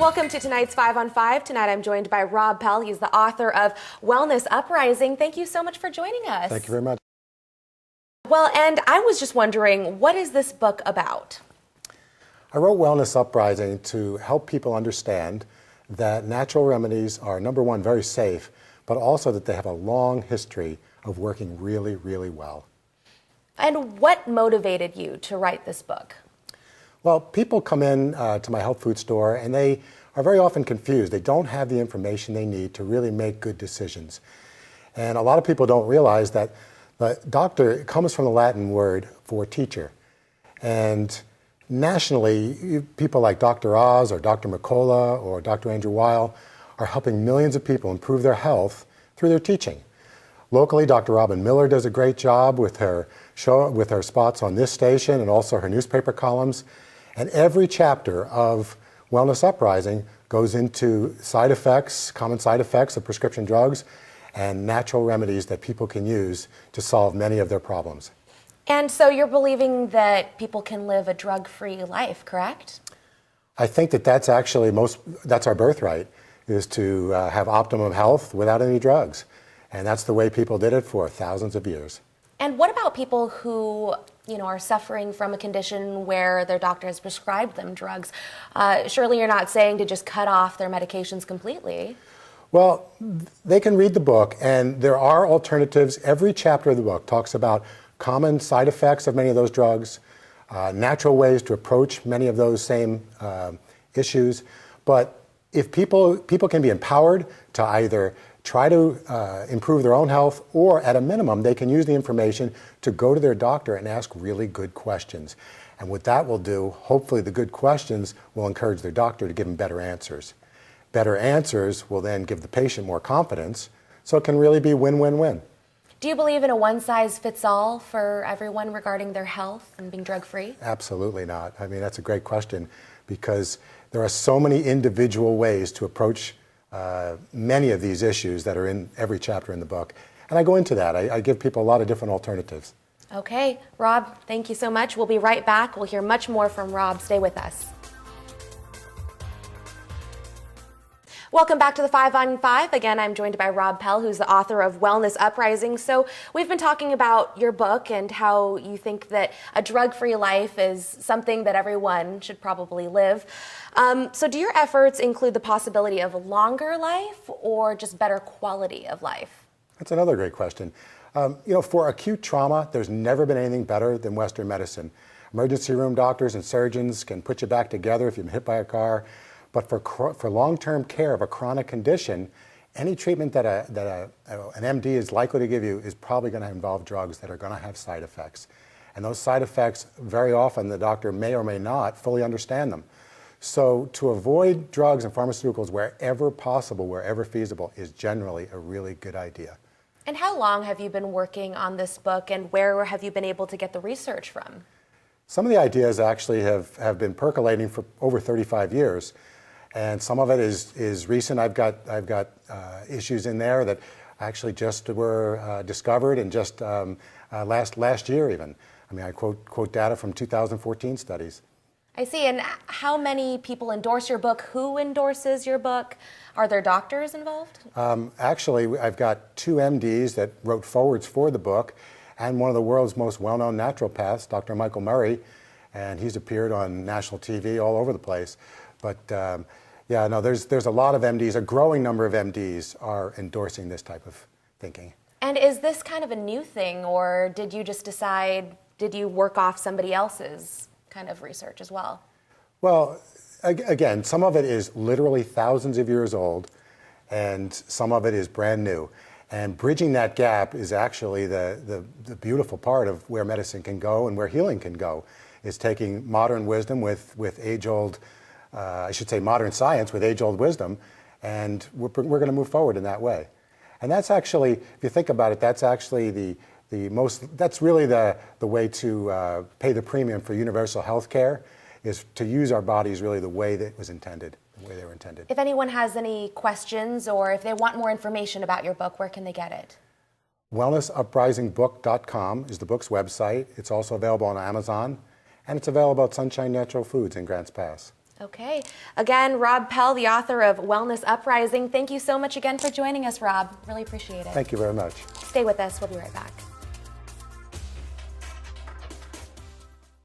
Welcome to tonight's 5 on 5. Tonight I'm joined by Rob Pell. He's the author of Wellness Uprising. Thank you so much for joining us. Thank you very much. Well, and I was just wondering, what is this book about? I wrote Wellness Uprising to help people understand that natural remedies are, number one, very safe, but also that they have a long history of working really, really well. And what motivated you to write this book? Well, people come in to my health food store and they are very often confused. They don't have the information they need to really make good decisions. And a lot of people don't realize that the doctor comes from the Latin word for teacher. And nationally, people like Dr. Oz or Dr. McCullough or Dr. Andrew Weil are helping millions of people improve their health through their teaching. Locally, Dr. Robin Miller does a great job with her show, with her spots on this station and also her newspaper columns. And every chapter of Wellness Uprising goes into side effects, common side effects of prescription drugs, and natural remedies that people can use to solve many of their problems. And so you're believing that people can live a drug-free life, correct? I think that that's actually that's our birthright, is to have optimum health without any drugs. And that's the way people did it for thousands of years. And what about people who, are suffering from a condition where their doctor has prescribed them drugs? Surely you're not saying to just cut off their medications completely. Well, they can read the book, and there are alternatives. Every chapter of the book talks about common side effects of many of those drugs, natural ways to approach many of those same issues. But if people can be empowered to either try to improve their own health, or at a minimum, they can use the information to go to their doctor and ask really good questions. And what that will do, hopefully the good questions will encourage their doctor to give them better answers. Better answers will then give the patient more confidence, so it can really be win-win-win. Do you believe in a one-size-fits-all for everyone regarding their health and being drug-free? Absolutely not. I mean, that's a great question, because there are so many individual ways to approach many of these issues that are in every chapter in the book. And I go into that. I give people a lot of different alternatives. Okay. Rob, thank you so much. We'll be right back. We'll hear much more from Rob. Stay with us. Welcome back to the 5 on 5. Again, I'm joined by Rob Pell, who's the author of Wellness Uprising. So we've been talking about your book and how you think that a drug-free life is something that everyone should probably live. So do your efforts include the possibility of a longer life or just better quality of life? That's another great question. For acute trauma, there's never been anything better than Western medicine. Emergency room doctors and surgeons can put you back together if you've been hit by a car. But for long-term care of a chronic condition, any treatment that an MD is likely to give you is probably going to involve drugs that are going to have side effects. And those side effects, very often, the doctor may or may not fully understand them. So to avoid drugs and pharmaceuticals wherever possible, wherever feasible, is generally a really good idea. And how long have you been working on this book, and where have you been able to get the research from? Some of the ideas actually have been percolating for over 35 years. And some of it is recent. I've got issues in there that actually just were discovered and just last year even. I mean, I quote data from 2014 studies. I see. And how many people endorse your book? Who endorses your book? Are there doctors involved? Actually, I've got 2 MDs that wrote forwards for the book, and one of the world's most well-known naturopaths, Dr. Michael Murray, and he's appeared on national TV all over the place. But yeah, no, there's a lot of MDs, a growing number of MDs are endorsing this type of thinking. And is this kind of a new thing, or did you just decide, did you work off somebody else's kind of research as well? Well, again, some of it is literally thousands of years old, and some of it is brand new. And bridging that gap is actually the beautiful part of where medicine can go and where healing can go, is taking modern wisdom with age-old modern science with age-old wisdom, and we're going to move forward in that way. And that's actually, if you think about it, that's actually that's really the way to pay the premium for universal health care, is to use our bodies really the way that was intended, the way they were intended. If anyone has any questions or if they want more information about your book, where can they get it? WellnessUprisingBook.com is the book's website. It's also available on Amazon, and it's available at Sunshine Natural Foods in Grants Pass. Okay. Again, Rob Pell, the author of Wellness Uprising. Thank you so much again for joining us, Rob. Really appreciate it. Thank you very much. Stay with us. We'll be right back.